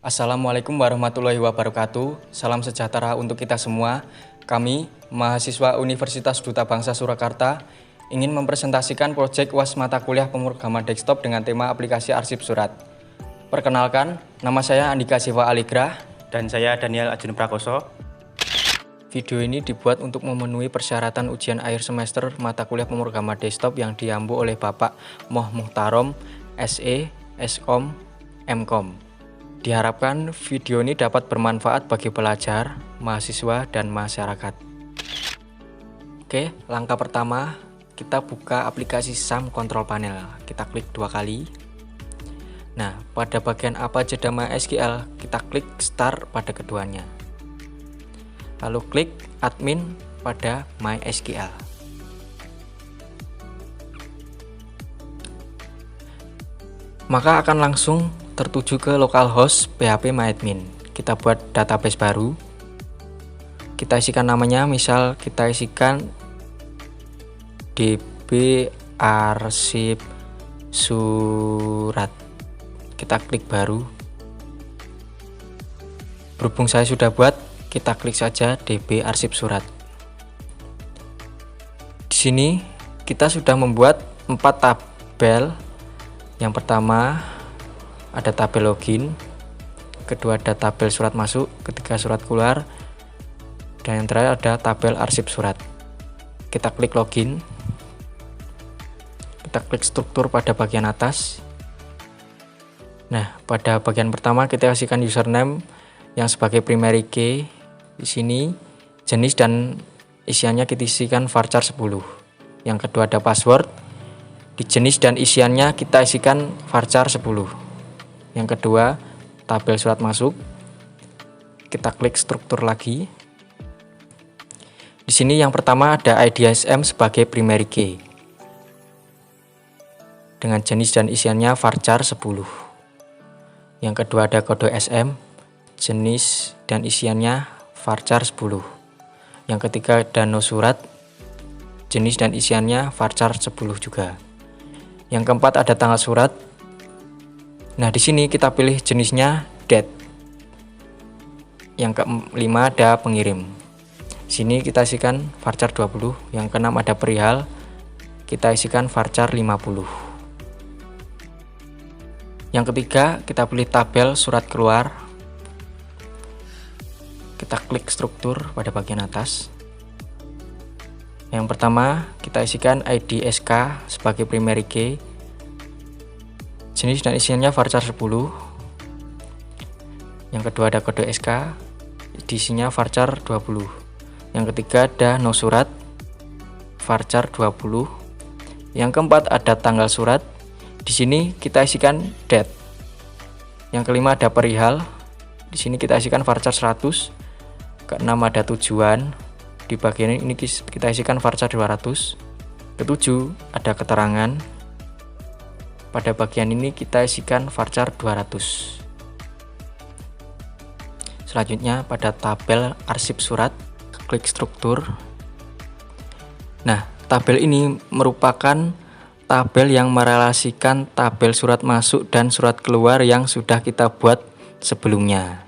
Assalamualaikum warahmatullahi wabarakatuh. Salam sejahtera untuk kita semua. Kami, mahasiswa Universitas Duta Bangsa Surakarta, ingin mempresentasikan proyek UAS mata kuliah pemrograman desktop dengan tema aplikasi arsip surat. Perkenalkan, nama saya Andika Siva Aligrah. Dan saya Daniel Ajun Prakoso. Video ini dibuat untuk memenuhi persyaratan ujian akhir semester mata kuliah pemrograman desktop yang diampu oleh Bapak Moh Muhtarom, SE, Skom, Mkom. Diharapkan video ini dapat bermanfaat bagi pelajar, mahasiswa, dan masyarakat. Oke, langkah pertama, kita buka aplikasi SAM Control Panel. Kita klik 2 kali. Nah, pada bagian apa jeda MySQL, kita klik Start pada keduanya. Lalu klik Admin pada MySQL. Maka akan langsung tertuju ke localhost PHP MyAdmin. Kita buat database baru. Kita isikan namanya, misal kita isikan DB arsip surat. Kita klik baru. Berhubung saya sudah buat, kita klik saja DB arsip surat. Di sini kita sudah membuat 4 tabel. Yang pertama ada tabel login, kedua ada tabel surat masuk, ketiga surat keluar, dan yang terakhir ada tabel arsip surat. Kita klik login, kita klik struktur pada bagian atas. Nah, pada bagian pertama kita kasihkan username yang sebagai primary key. Di sini jenis dan isiannya kita isikan varchar 10. Yang kedua ada password. Di jenis dan isiannya kita isikan varchar 10. Yang kedua, tabel surat masuk. Kita klik struktur lagi. Di sini yang pertama ada IDSM sebagai primary key. Dengan jenis dan isiannya varchar 10. Yang kedua ada kode SM, jenis dan isiannya varchar 10. Yang ketiga ada no surat, jenis dan isiannya varchar 10 juga. Yang keempat ada tanggal surat. Nah, di sini kita pilih jenisnya date. Yang kelima ada pengirim. Sini kita isikan varchar 20. Yang keenam ada perihal. Kita isikan varchar 50. Yang ketiga kita pilih tabel surat keluar. Kita klik struktur pada bagian atas. Yang pertama kita isikan ID SK sebagai primary key. Jenis dan isiannya varchar 10. Yang kedua ada kode SK, isinya varchar 20. Yang ketiga ada no surat, varchar 20. Yang keempat ada tanggal surat. Di sini kita isikan date. Yang kelima ada perihal. Di sini kita isikan varchar 100. Keenam ada tujuan. Di bagian ini kita isikan varchar 200. Ketujuh ada keterangan. Pada bagian ini kita isikan varchar 200. Selanjutnya pada tabel arsip surat, klik struktur. Nah, tabel ini merupakan tabel yang merelasikan tabel surat masuk dan surat keluar yang sudah kita buat sebelumnya.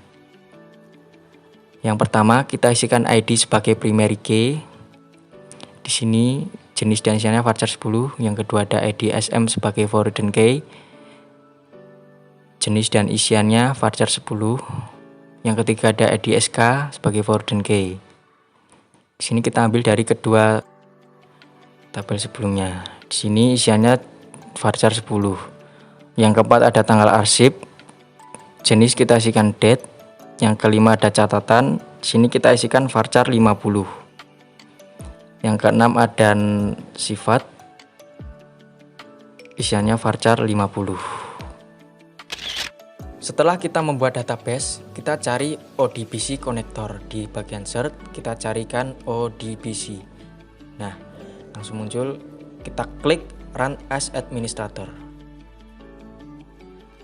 Yang pertama kita isikan ID sebagai primary key. Di sini jenis dan isiannya varchar 10. Yang kedua ada ID SM sebagai foreign key. Jenis dan isiannya varchar 10. Yang ketiga ada ID SK sebagai foreign key. Di sini kita ambil dari kedua tabel sebelumnya. Di sini isiannya varchar 10. Yang keempat ada tanggal arsip. Jenis kita isikan date. Yang kelima ada catatan. Di sini kita isikan varchar 50. Yang keenam ada sifat. Isiannya varchar 50. Setelah kita membuat database, kita cari ODBC connector. Di bagian search kita carikan ODBC. Nah, langsung muncul. Kita klik Run as Administrator.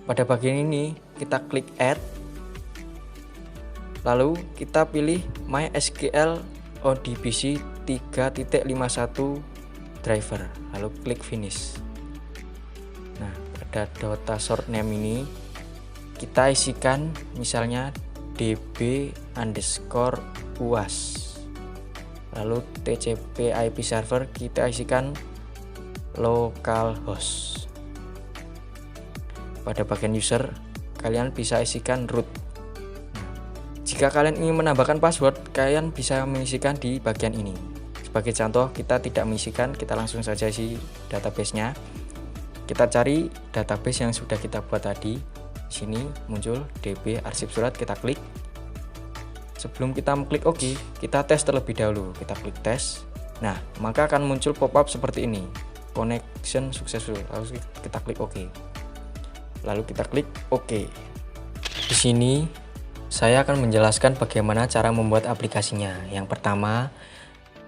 Pada bagian ini kita klik Add. Lalu kita pilih MySQL ODBC 3.51 driver. Lalu klik Finish. Nah, pada data short name ini kita isikan misalnya db_uas, lalu TCP IP server kita isikan localhost. Pada bagian user kalian bisa isikan root. Jika kalian ingin menambahkan password, kalian bisa mengisikan di bagian ini. Sebagai contoh, kita tidak mengisikan, kita langsung saja isi database-nya. Kita cari database yang sudah kita buat tadi. Sini muncul db arsip surat, kita klik. Sebelum kita mengklik OK, kita tes terlebih dahulu. Kita klik tes. Nah, maka akan muncul pop-up seperti ini. Connection successful. Lalu kita klik OK. Lalu kita klik OK. Di sini saya akan menjelaskan bagaimana cara membuat aplikasinya. Yang pertama,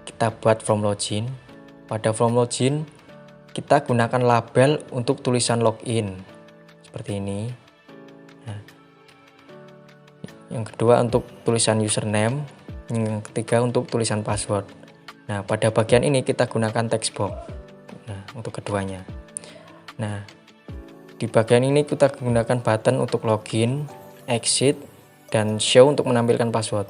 kita buat form login. Pada form login, kita gunakan label untuk tulisan login seperti ini. Nah, yang kedua untuk tulisan username, yang ketiga untuk tulisan password. Nah, pada bagian ini kita gunakan text box. Nah, untuk keduanya. Nah, di bagian ini kita gunakan button untuk login, exit, dan show untuk menampilkan password.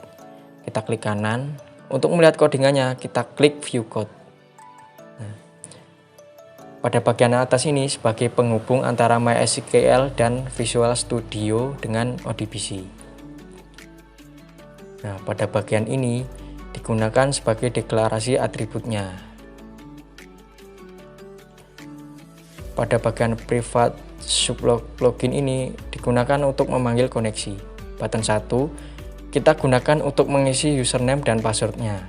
Kita klik kanan. Untuk melihat codingannya, kita klik view code. Nah, pada bagian atas ini sebagai penghubung antara MySQL dan Visual Studio dengan ODBC. Nah, pada bagian ini digunakan sebagai deklarasi atributnya. Pada bagian private sublogin ini digunakan untuk memanggil koneksi. Button 1 kita gunakan untuk mengisi username dan passwordnya.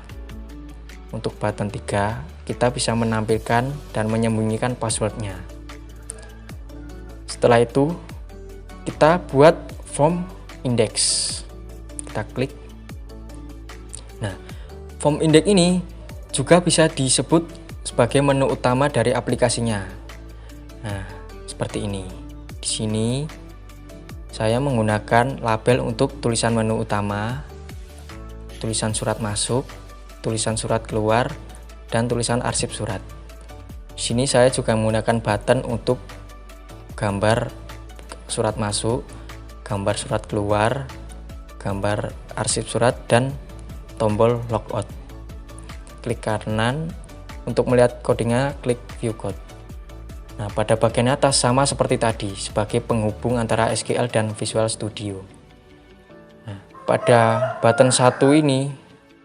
Untuk button 3 kita bisa menampilkan dan menyembunyikan passwordnya. Setelah itu kita buat form index. Kita klik. Nah, form index ini juga bisa disebut sebagai menu utama dari aplikasinya. Nah, seperti ini. Di sini saya menggunakan label untuk tulisan menu utama, tulisan surat masuk, tulisan surat keluar, dan tulisan arsip surat. Di sini saya juga menggunakan button untuk gambar surat masuk, gambar surat keluar, gambar arsip surat, dan tombol logout. Klik kanan untuk melihat codingnya, klik view code. Nah, pada bagian atas sama seperti tadi sebagai penghubung antara SQL dan Visual Studio. Nah, pada button 1 ini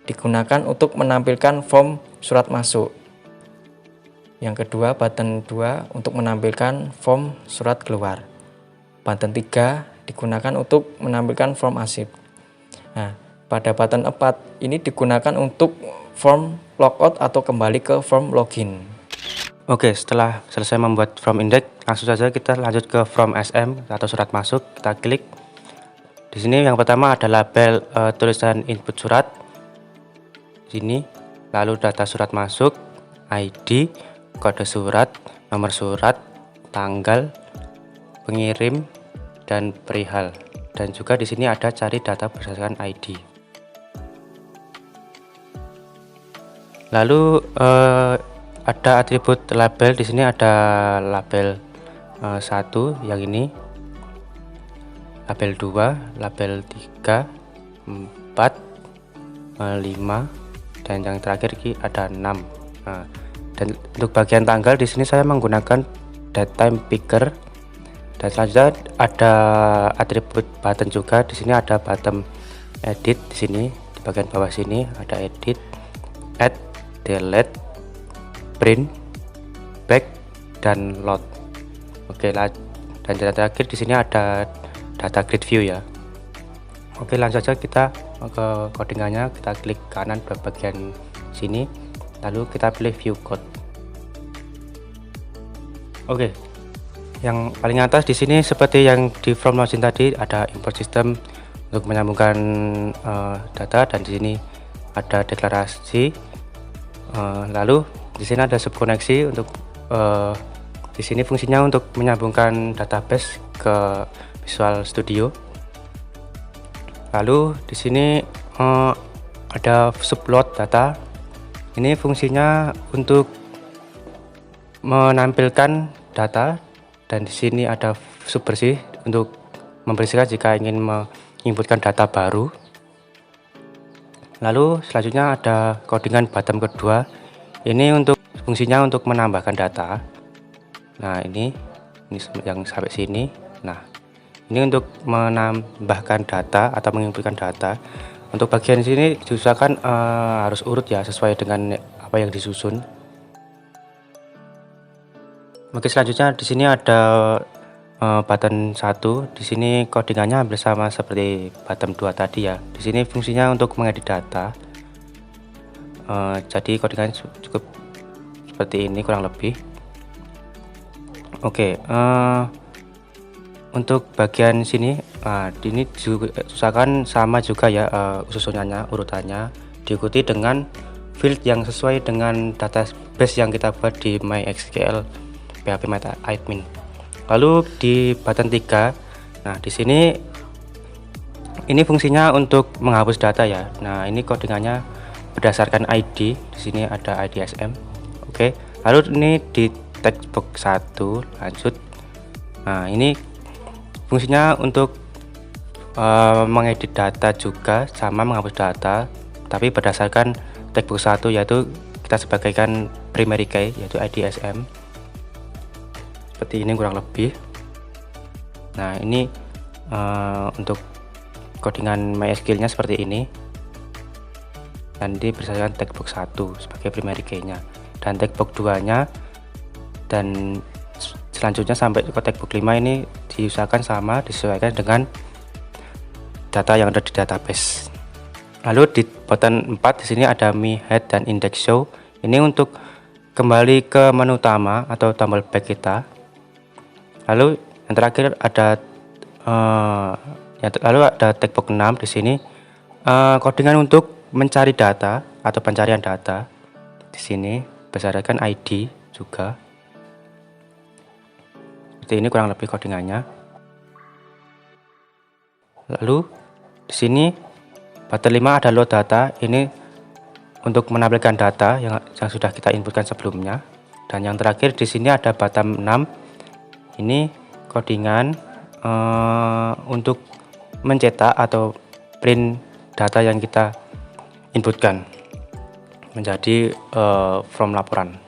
digunakan untuk menampilkan form surat masuk. Yang kedua, button 2 untuk menampilkan form surat keluar. Button 3 digunakan untuk menampilkan form arsip. Nah, pada button 4 ini digunakan untuk form logout atau kembali ke form login. Oke, setelah selesai membuat form index, langsung saja kita lanjut ke form SM atau surat masuk. Kita klik. Di sini yang pertama ada label tulisan input surat. Sini, lalu data surat masuk, ID, kode surat, nomor surat, tanggal, pengirim, dan perihal. Dan juga di sini ada cari data berdasarkan ID. Lalu ada atribut label. Di sini ada label 1 yang ini, label 2, label 3, 4, 5, dan yang terakhir ada 6. Nah, dan untuk bagian tanggal di sini saya menggunakan datetime picker. Dan selanjutnya ada atribut button juga. Di sini ada button edit. Di sini di bagian bawah sini ada edit, add, delete, print, back, dan load. Oke, dan data terakhir di sini ada data grid view ya. Oke, langsung saja kita ke codingannya. Kita klik kanan ke bagian sini, lalu kita pilih view code. Oke, yang paling atas di sini seperti yang di form login tadi ada import system untuk menyambungkan data, dan di sini ada deklarasi. Lalu di sini ada subkoneksi untuk di sini fungsinya untuk menyambungkan database ke Visual Studio. Lalu di sini ada subload data. Ini fungsinya untuk menampilkan data, dan di sini ada subbersih untuk membersihkan jika ingin menginputkan data baru. Lalu selanjutnya ada codingan bottom kedua. Ini untuk fungsinya untuk menambahkan data. Nah, ini yang sampai sini. Nah, ini untuk menambahkan data atau menginputkan data. Untuk bagian sini diusahakan harus urut ya, sesuai dengan apa yang disusun. Oke, selanjutnya di sini ada button 1. Di sini codingannya hampir sama seperti button 2 tadi ya. Di sini fungsinya untuk mengedit data. Jadi codingannya cukup seperti ini kurang lebih. Oke, untuk bagian sini, ini juga usahakan sama juga ya susunannya, urutannya diikuti dengan field yang sesuai dengan database yang kita buat di MySQL PHP MyAdmin. Lalu di button 3, nah di sini ini fungsinya untuk menghapus data ya. Nah, ini codingannya berdasarkan ID. Di sini ada IDSM. Oke, lalu ini di textbox 1 lanjut. Nah, ini fungsinya untuk mengedit data juga sama menghapus data, tapi berdasarkan textbox 1, yaitu kita sebagaikan primary key yaitu IDSM. Seperti ini kurang lebih. Nah, ini untuk codingan MySQL-nya seperti ini. Dan ini berdasarkan textbox 1 sebagai primary key-nya. Dan textbox 2-nya dan selanjutnya sampai ke textbox 5 ini diusahakan sama, disesuaikan dengan data yang ada di database. Lalu di button 4 di sini ada me head dan index show. Ini untuk kembali ke menu utama atau tombol back kita. Lalu yang terakhir ada textbox 6 di sini codingan untuk mencari data atau pencarian data. Di sini berdasarkan ID juga. Seperti ini kurang lebih codingannya. Lalu di sini button 5 ada load data. Ini untuk menampilkan data yang sudah kita inputkan sebelumnya. Dan yang terakhir di sini ada button 6. Ini codingan untuk mencetak atau print data yang kita inputkan menjadi from laporan.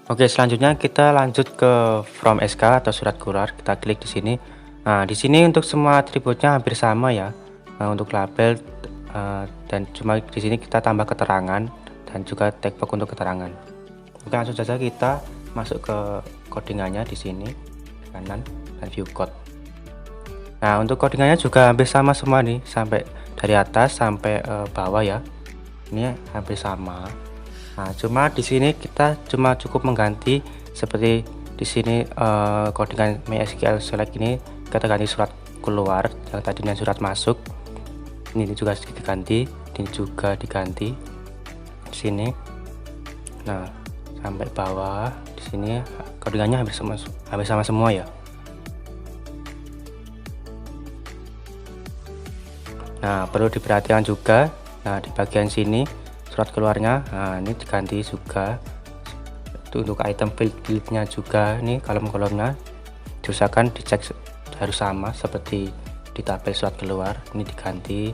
Oke, selanjutnya kita lanjut ke from SK atau surat keluar. Kita klik di sini. Nah, di sini untuk semua atributnya hampir sama ya. Untuk label dan cuma di sini kita tambah keterangan dan juga textbox untuk keterangan. Oke, langsung saja kita masuk ke codingannya di sini kanan dan view code. Nah, untuk codingannya juga hampir sama semua nih, sampai dari atas sampai bawah ya. Ini hampir sama. Nah, cuma di sini kita cuma cukup mengganti seperti di sini codingan MySQL select ini kita ganti surat keluar, yang tadinya surat masuk. Ini juga diganti, ini juga diganti di sini. Nah, sampai bawah di sini codingannya hampir sama semua ya. Nah, perlu diperhatikan juga. Nah, di bagian sini surat keluarnya, nah ini diganti juga. Itu untuk item fieldnya juga, ini kolom-kolomnya diusahakan dicek harus sama seperti di tabel surat keluar. Ini diganti.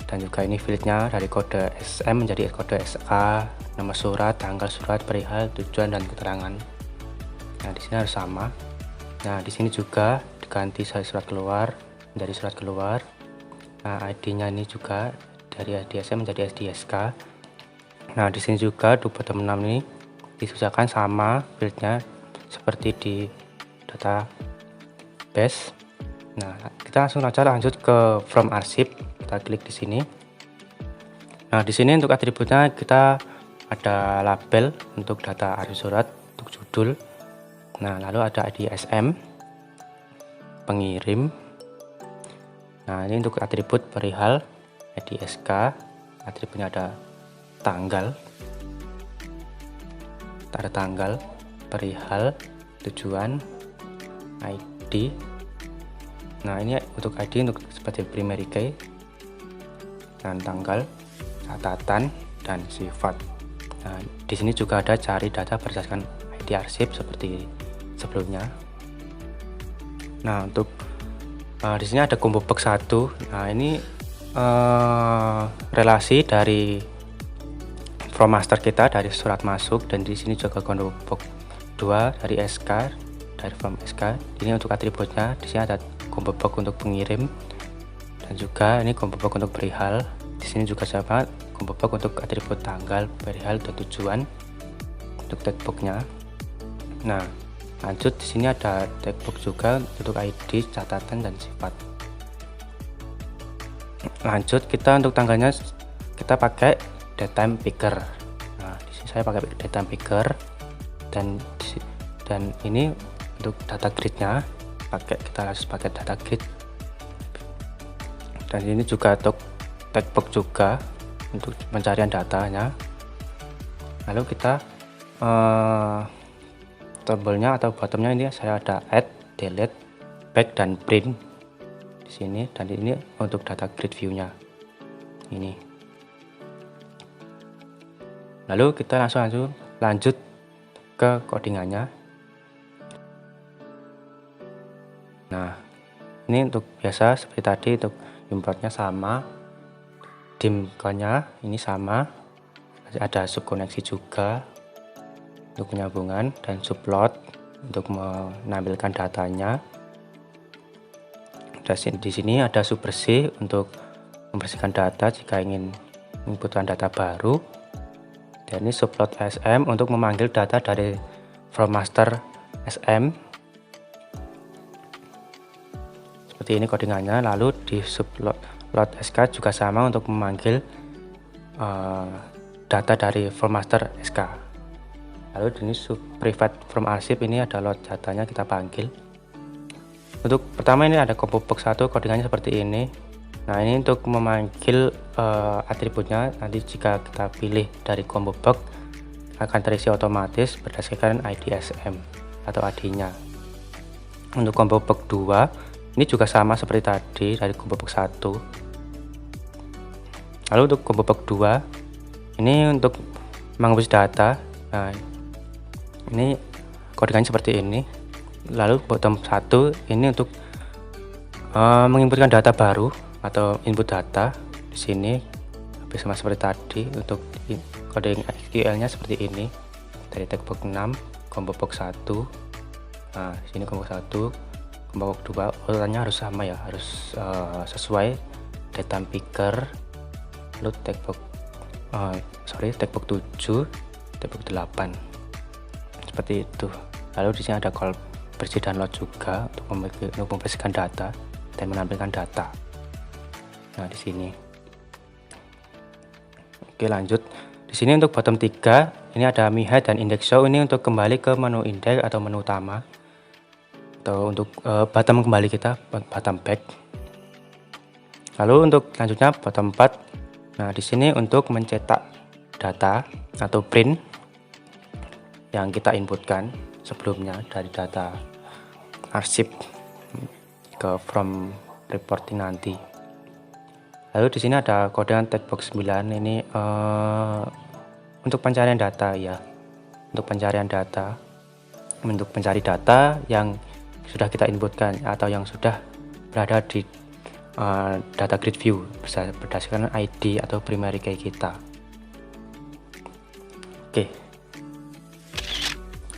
Dan juga ini fieldnya dari kode SM menjadi kode SK, nama surat, tanggal surat, perihal, tujuan dan keterangan. Nah, di sini harus sama. Nah, di sini juga diganti surat keluar menjadi surat keluar. Nah, ID-nya ini juga dari IDSM menjadi IDSK. Nah, di sini juga di bottom 6 ini diusahakan sama fieldnya seperti di database. Nah, kita langsung aja lanjut ke from arsip. Kita klik di sini. Nah, di sini untuk atributnya kita ada label untuk data arsip surat, untuk judul. Nah, lalu ada IDSM, pengirim. Nah, ini untuk atribut perihal, IDSK, atributnya ada tanggal, perihal, tujuan, ID. Nah, ini untuk ID untuk seperti primary key, dan tanggal, catatan, dan sifat. Nah, di sini juga ada cari data berdasarkan ID arsip seperti sebelumnya. Nah, untuk Di sini ada combo box 1. Nah, ini relasi dari from master kita dari surat masuk, dan di sini juga combo box 2 dari SK, dari from SK. Ini untuk atributnya. Di sini ada combo box untuk pengirim, dan juga ini combo box untuk perihal. Di sini juga sama combo box untuk atribut tanggal, perihal, dan tujuan untuk textbooknya. Nah, lanjut di sini ada textbook juga untuk ID, catatan, dan sifat. Lanjut kita untuk tanggalnya kita pakai datetime picker. Nah, di sini saya pakai datetime picker, dan ini untuk data gridnya kita harus pakai data grid. Dan ini juga untuk textbook juga untuk pencarian datanya. Lalu kita tabelnya atau bottomnya ini saya ada add, delete, back, dan print di sini, dan ini untuk data grid view-nya ini. Lalu kita langsung lanjut ke codingannya. Nah, ini untuk biasa seperti tadi, untuk importnya sama, dim-nya ini sama, ada subkoneksi juga untuk penyambungan, dan subplot untuk menampilkan datanya. Dan di sini ada subbersih untuk membersihkan data jika ingin menginputkan data baru. Dan ini subplot SM untuk memanggil data dari from master SM. Seperti ini codingannya. Lalu di subplot SK juga sama untuk memanggil data dari from master SK. Lalu ini sub private from arsip, ini ada load datanya kita panggil. Untuk pertama ini ada combo box 1, codingannya seperti ini. Nah, ini untuk memanggil atributnya. Nanti jika kita pilih dari combo box akan terisi otomatis berdasarkan ID SM atau ID-nya. Untuk combo box 2 ini juga sama seperti tadi dari combo box 1. Lalu untuk combo box 2 ini untuk menghapus data. Nah, ini codingannya seperti ini. Lalu bottom 1 ini untuk menginputkan data baru atau input data. Di sini habis sama seperti tadi. Untuk coding SQL-nya seperti ini dari textbook 6, combo box 1. Nah, di sini combo 1, combo box 2 urutannya harus sama ya, harus sesuai datetime picker. Lalu textbook textbook 7, textbook 8 seperti itu. Lalu di sini ada call bersih dan load juga untuk membersihkan data dan menampilkan data. Nah, di sini. Oke, lanjut. Di sini untuk bottom 3 ini ada me hide dan index show, ini untuk kembali ke menu index atau menu utama. Atau untuk bottom kembali kita bottom back. Lalu untuk selanjutnya bottom 4. Nah, di sini untuk mencetak data atau print yang kita inputkan sebelumnya dari data arsip ke from reporting nanti. Lalu di sini ada kodean textbox 9, ini untuk pencarian data ya. Untuk pencarian data, untuk mencari data yang sudah kita inputkan atau yang sudah berada di data grid view berdasarkan ID atau primary key kita.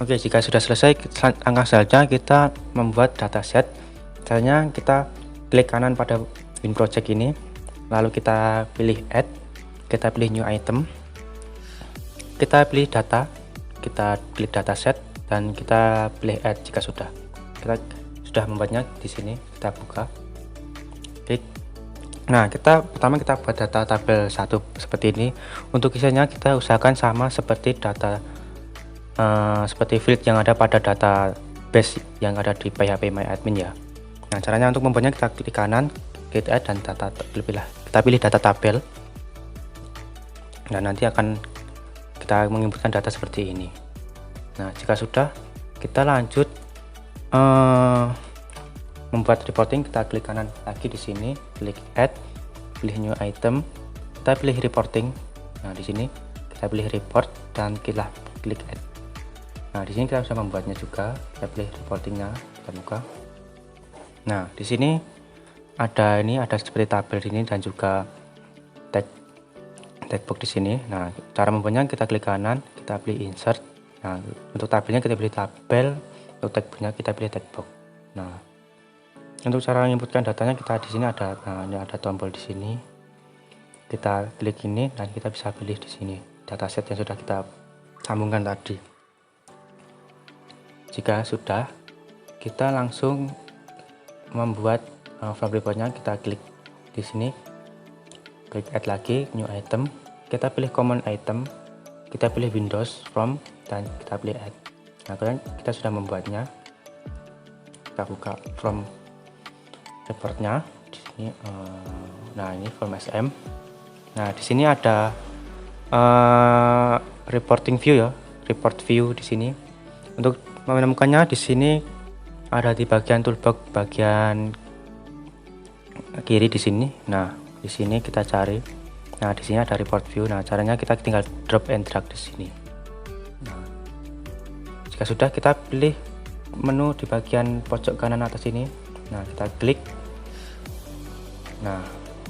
Oke, jika sudah selesai, langkah selanjutnya kita membuat dataset. Caranya kita klik kanan pada Win Project ini, lalu kita pilih Add, kita pilih New Item, kita pilih Data, kita klik Dataset, dan kita pilih Add jika sudah. Kita sudah membuatnya di sini, kita buka. Klik. Nah, pertama kita buat data tabel 1 seperti ini. Untuk isinya kita usahakan sama seperti data seperti field yang ada pada database yang ada di PHP My Admin ya. Nah, caranya untuk membuatnya kita klik kanan, klik add, dan kita pilih data tabel. Dan nanti akan kita menginputkan data seperti ini. Nah, jika sudah, kita lanjut membuat reporting. Kita klik kanan lagi di sini, klik add, pilih new item, kita pilih reporting. Nah, di sini kita pilih report dan kita klik add. Nah, di sini kita bisa membuatnya juga. Kita pilih reportingnya, kita buka. Nah, di sini ada seperti tabel ini dan juga textbox di sini. Nah, cara membuatnya kita klik kanan, kita pilih insert. Nah, untuk tabelnya kita pilih tabel, untuk textboxnya kita pilih textbox. Nah, untuk cara menginputkan datanya kita di sini ada, ini ada tombol di sini. Kita klik ini dan kita bisa pilih di sini dataset yang sudah kita sambungkan tadi. Jika sudah, kita langsung membuat from reportnya. Kita klik di sini, klik add lagi, new item, kita pilih common item, kita pilih Windows from dan kita pilih add. Nah, kita sudah membuatnya. Kita buka from reportnya di sini. Nah, ini from SM. Nah, di sini ada reporting view ya, report view di sini. Untuk menemukannya di sini ada di bagian toolbox bagian kiri di sini. Nah, di sini kita cari. Nah, di sini ada report view. Nah, caranya kita tinggal drop and drag di sini. Nah, jika sudah, kita pilih menu di bagian pojok kanan atas ini. Nah, kita klik. Nah,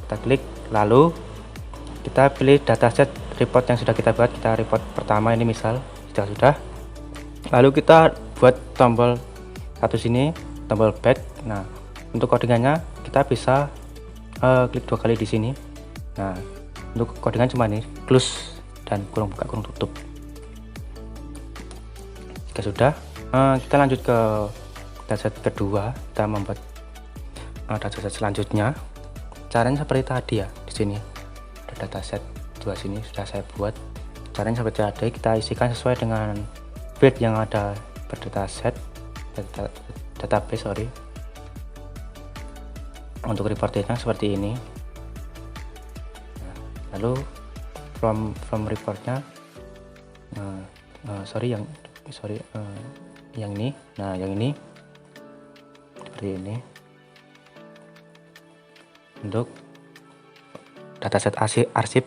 kita klik, lalu kita pilih dataset report yang sudah kita buat. Kita report pertama ini misal, jika sudah, lalu kita buat tombol satu sini, tombol back. Nah, untuk codingannya kita bisa klik 2 kali di sini. Nah, untuk codingan cuma ini, close dan kurung buka kurung tutup. Jika sudah, kita lanjut ke dataset kedua. Kita membuat dataset selanjutnya. Caranya seperti tadi ya, di sini ada dataset 2 sini sudah saya buat. Caranya seperti tadi, kita isikan sesuai dengan bed yang ada pada dataset database, sorry. Untuk reportnya seperti ini. Nah, lalu from reportnya, yang ini. Nah, yang ini seperti ini. Untuk dataset arsip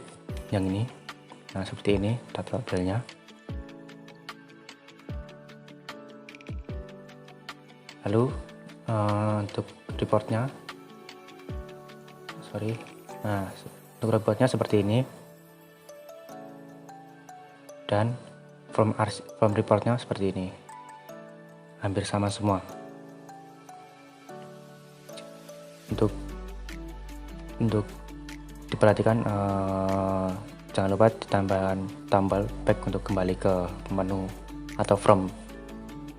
yang ini, nah seperti ini data tabelnya. Lalu untuk reportnya, nah untuk reportnya seperti ini, dan from reportnya seperti ini, hampir sama semua. Untuk diperhatikan, jangan lupa ditambahkan tombol back untuk kembali ke menu atau from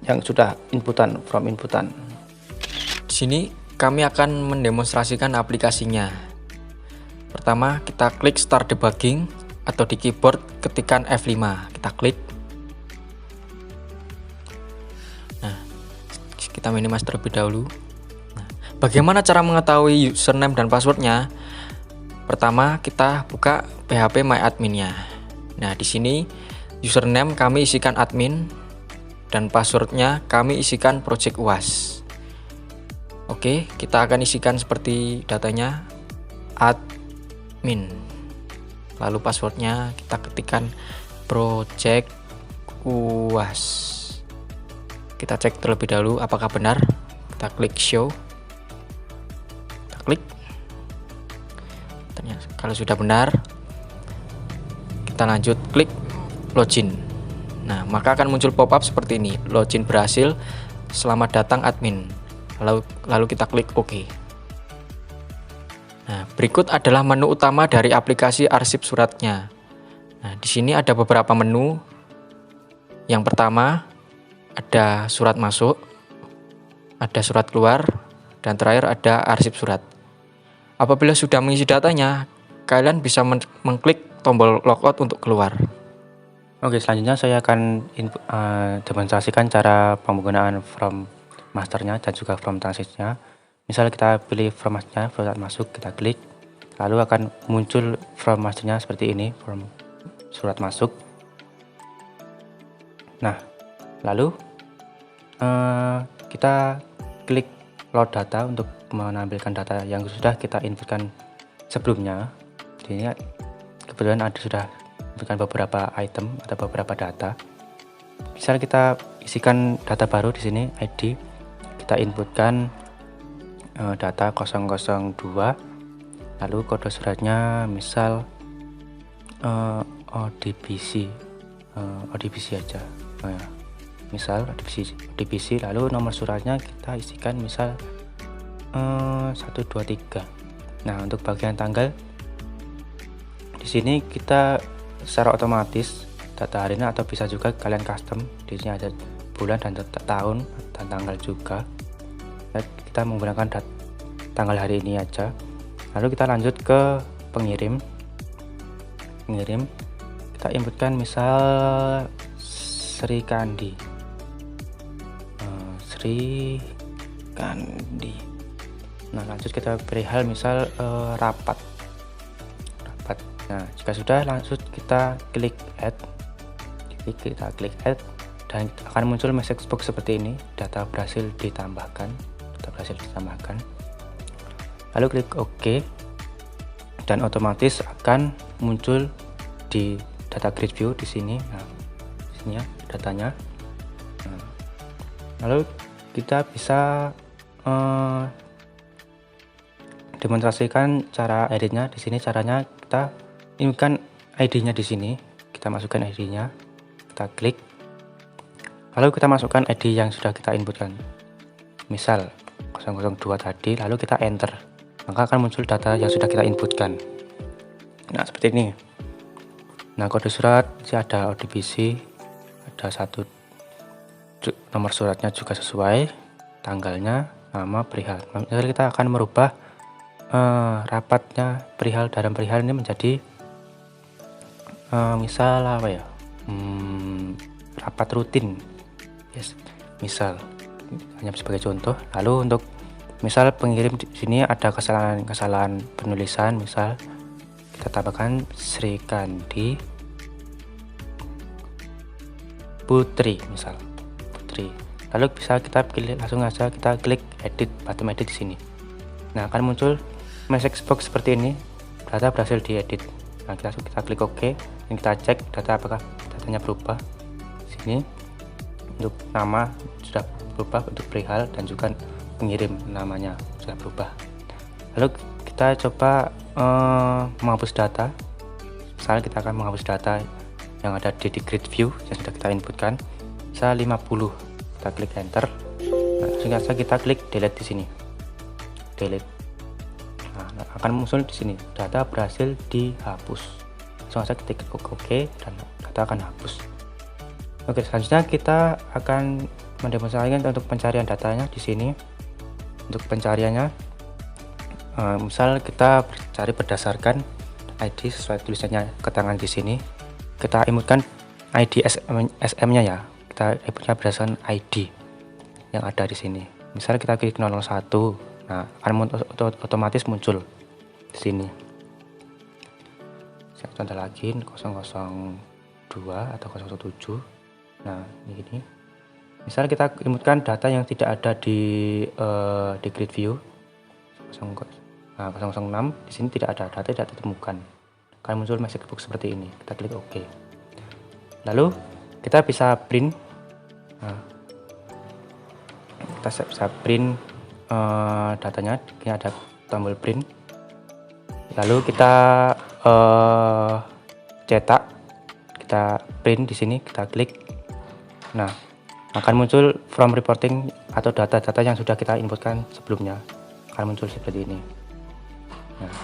yang sudah from inputan. Di sini kami akan mendemonstrasikan aplikasinya. Pertama, kita klik start debugging atau di keyboard ketikkan F5. Kita klik. Nah, kita minimize terlebih dahulu. Bagaimana cara mengetahui username dan passwordnya? Pertama, kita buka PHP My Admin-nya. Nah, di sini username kami isikan admin dan passwordnya kami isikan project UAS. Oke, kita akan isikan seperti datanya admin. Lalu passwordnya kita ketikkan project UAS. Kita cek terlebih dahulu apakah benar. Kita klik show. Klik. Ternyata kalau sudah benar, kita lanjut klik login. Nah, maka akan muncul pop-up seperti ini, login berhasil, selamat datang admin. Lalu kita klik OK. Nah, berikut adalah menu utama dari aplikasi arsip suratnya. Nah, di sini ada beberapa menu. Yang pertama ada surat masuk, ada surat keluar, dan terakhir ada arsip surat. Apabila sudah mengisi datanya, kalian bisa mengklik tombol logout untuk keluar. Oke, selanjutnya saya akan demonstrasikan cara penggunaan from masternya dan juga from transitnya. Misalnya kita pilih from masternya, surat masuk, kita klik, lalu akan muncul from masternya seperti ini, from surat masuk. Nah, lalu kita klik load data untuk menampilkan data yang sudah kita inputkan sebelumnya. Ini kebetulan sudah inputkan beberapa item atau beberapa data. Misalnya kita isikan data baru di sini, ID, kita inputkan data 002, lalu kode suratnya misal ODBC aja, misal ODBC, lalu nomor suratnya kita isikan misal 123. Nah, untuk bagian tanggal di sini kita secara otomatis data harinya, atau bisa juga kalian custom. Di sini ada bulan dan tahun dan tanggal juga. Kita menggunakan tanggal hari ini aja. Lalu kita lanjut ke pengirim. Kita inputkan misal Sri Kandi. Nah, lanjut kita perihal misal rapat. Nah, jika sudah, langsung kita klik add. Kita klik add dan akan muncul message box seperti ini, data berhasil ditambahkan. Lalu klik OK dan otomatis akan muncul di data grid view di sini. Nah, di sini ya datanya. Nah, lalu kita bisa demonstrasikan cara editnya. Di sini caranya kita inputkan ID-nya di sini. Kita masukkan ID-nya. Kita klik. Lalu kita masukkan ID yang sudah kita inputkan. Misal 002 tadi, lalu kita enter. Maka akan muncul data yang sudah kita inputkan. Nah, seperti ini. Nah, kode surat sih ada ODBC, ada satu nomor suratnya juga sesuai, tanggalnya, nama, perihal. Misal kita akan merubah rapatnya dalam perihal ini menjadi misal apa ya, rapat rutin, misal hanya sebagai contoh. Lalu untuk misal pengirim di sini ada kesalahan penulisan, misal kita tambahkan Sri Kandi Putri, misal Putri. Lalu bisa kita pilih, langsung aja kita klik edit, button edit di sini. Nah, akan muncul message box seperti ini, data berhasil diedit. Nah, kita klik OK dan kita cek data apakah datanya berubah. Di sini untuk nama sudah berubah, untuk perihal dan juga pengirim namanya sudah berubah. Lalu kita coba menghapus data. Misalnya kita akan menghapus data yang ada di grid view yang sudah kita inputkan. Misal 50, kita klik enter. Nah, langsung saja kita klik delete di sini. Delete. Nah, akan muncul di sini data berhasil dihapus. Langsung saja kita klik OK dan data akan hapus. Oke, selanjutnya kita akan mendemonstrasikan untuk pencarian datanya di sini. Untuk pencariannya, misal kita cari berdasarkan ID sesuai tulisannya keterangan di sini. Kita inputkan ID SM-nya ya. Kita inputkan berdasarkan ID yang ada di sini. Misal kita klik 001, nah akan otomatis muncul di sini. Saya contoh lagi 002 atau 007. Nah, ini. Misal kita inputkan data yang tidak ada di grid view 006, di sini tidak ada, data tidak ditemukan. Akan muncul message box seperti ini. Kita klik OK. Lalu kita bisa print. Nah, kita bisa print datanya. Ini ada tombol print. Lalu kita cetak. Kita print di sini. Kita klik. Nah, akan muncul from reporting atau data-data yang sudah kita inputkan sebelumnya. Akan muncul seperti ini. Nah,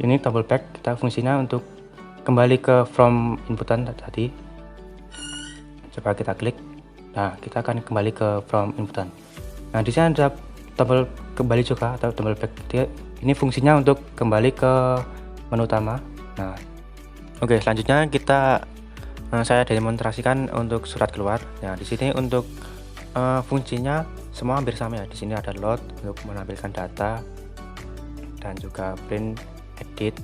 ini tombol back, kita fungsinya untuk kembali ke from inputan tadi. Coba kita klik. Nah, kita akan kembali ke from inputan. Nah, di sini ada tombol kembali juga atau tombol back. Ini fungsinya untuk kembali ke menu utama. Nah, oke, selanjutnya saya demonstrasikan untuk surat keluar. Nah, di sini untuk fungsinya semua hampir sama ya. Di sini ada load untuk menampilkan data dan juga print, edit,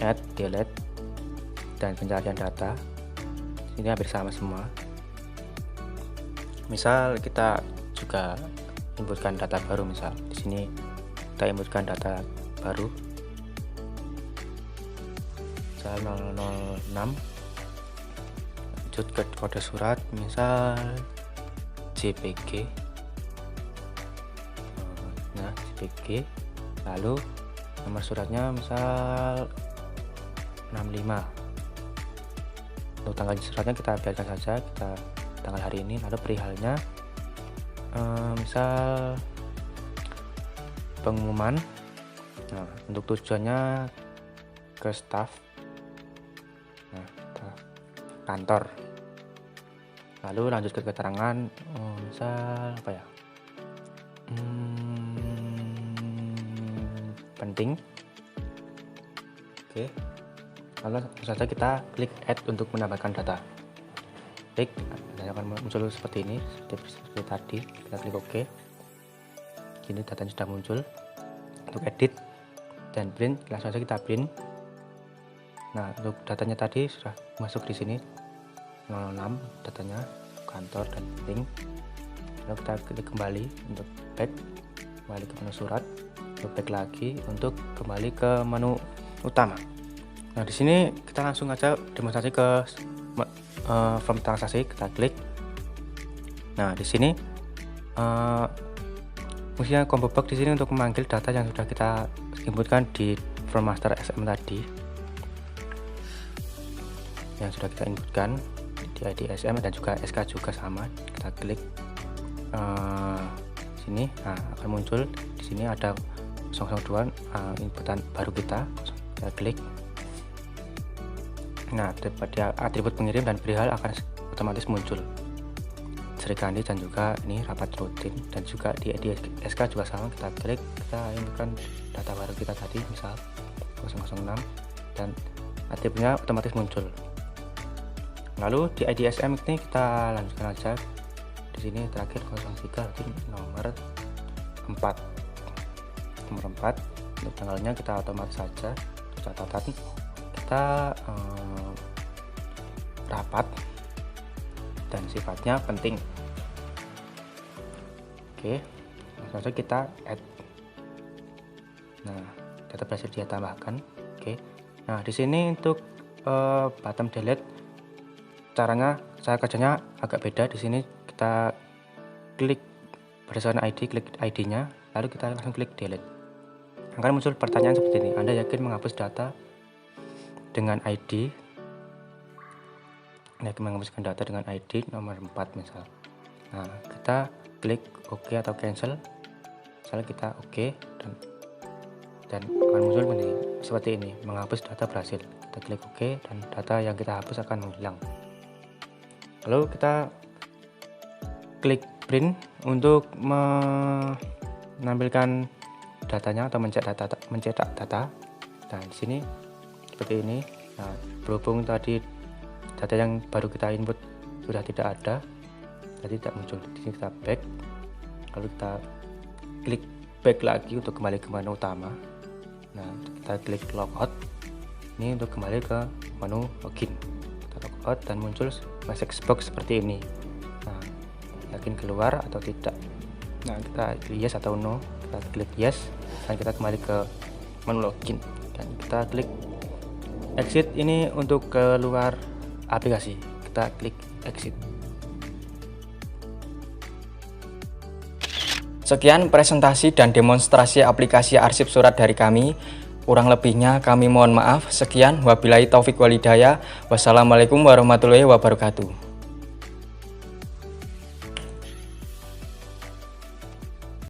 add, delete, dan pencarian data. Ini hampir sama semua. Misal kita juga inputkan data baru, misal di sini kita inputkan data baru. Misal 006. Lanjut ke kode surat, misal JPG BG, lalu nomor suratnya misal 65. Untuk tanggal suratnya kita biarkan saja, kita tanggal hari ini. Lalu perihalnya misal pengumuman. Nah, untuk tujuannya ke staf, nah, kantor. Lalu lanjut ke keterangan, misal apa ya, penting. Oke, lalu saja kita klik add untuk menambahkan data. Klik, dan akan muncul seperti ini, seperti tadi. Kita klik OK. Ini datanya sudah muncul. Untuk edit dan print, langsung saja kita print. Nah, untuk datanya tadi sudah masuk di sini 06 datanya, kantor dan penting. Lalu kita klik kembali untuk back, kembali ke menu surat, lalu back lagi untuk kembali ke menu utama. Nah, di sini kita langsung aja demonstrasi ke form transaksi. Kita klik. Nah, di sini fungsinya combo box di sini untuk memanggil data yang sudah kita inputkan di form master SM tadi, yang sudah kita inputkan di ID SM dan juga SK juga sama. Kita klik sini, nah, akan muncul di sini ada 002 inputan baru kita klik. Nah, pada atribut pengirim dan perihal akan otomatis muncul serikandi dan juga ini rapat rutin, dan juga di ID SK juga sama. Kita klik, kita inputkan data baru kita tadi misal 006 dan atributnya otomatis muncul. Lalu di ID SM ini kita lanjutkan aja. Di sini terakhir 03 nomor 4. Nomor 4 untuk tanggalnya kita otomatis saja catatan kita rapat dan sifatnya penting. Oke, langsung saja kita add. Nah, data berhasil dia tambahkan. Oke, nah di sini untuk bottom delete caranya, cara kerjanya agak beda. Di sini kita klik berdasarkan ID, klik ID-nya, lalu kita langsung klik delete. Akan muncul pertanyaan seperti ini: Anda yakin menghapus data dengan ID? Yakin menghapuskan data dengan ID nomor 4 misal. Nah, kita klik OK atau cancel. Misalnya kita OK dan akan muncul seperti ini: menghapus data berhasil. Kita klik OK dan data yang kita hapus akan menghilang. Lalu kita klik print untuk menampilkan datanya atau mencetak data. Nah, di sini seperti ini. Nah, berhubung tadi data yang baru kita input sudah tidak ada, jadi tidak muncul. Di sini kita back, lalu kita klik back lagi untuk kembali ke menu utama. Nah, kita klik logout ini untuk kembali ke menu login. Kita logout dan muncul message box seperti ini. Nah, yakin keluar atau tidak. Nah, kita klik yes atau no. Kita klik yes dan kita kembali ke menu login dan kita klik exit ini untuk keluar aplikasi. Kita klik exit. Sekian presentasi dan demonstrasi aplikasi arsip surat dari kami. Kurang lebihnya kami mohon maaf. Sekian, wabillahi taufik walhidayah. Wassalamualaikum warahmatullahi wabarakatuh.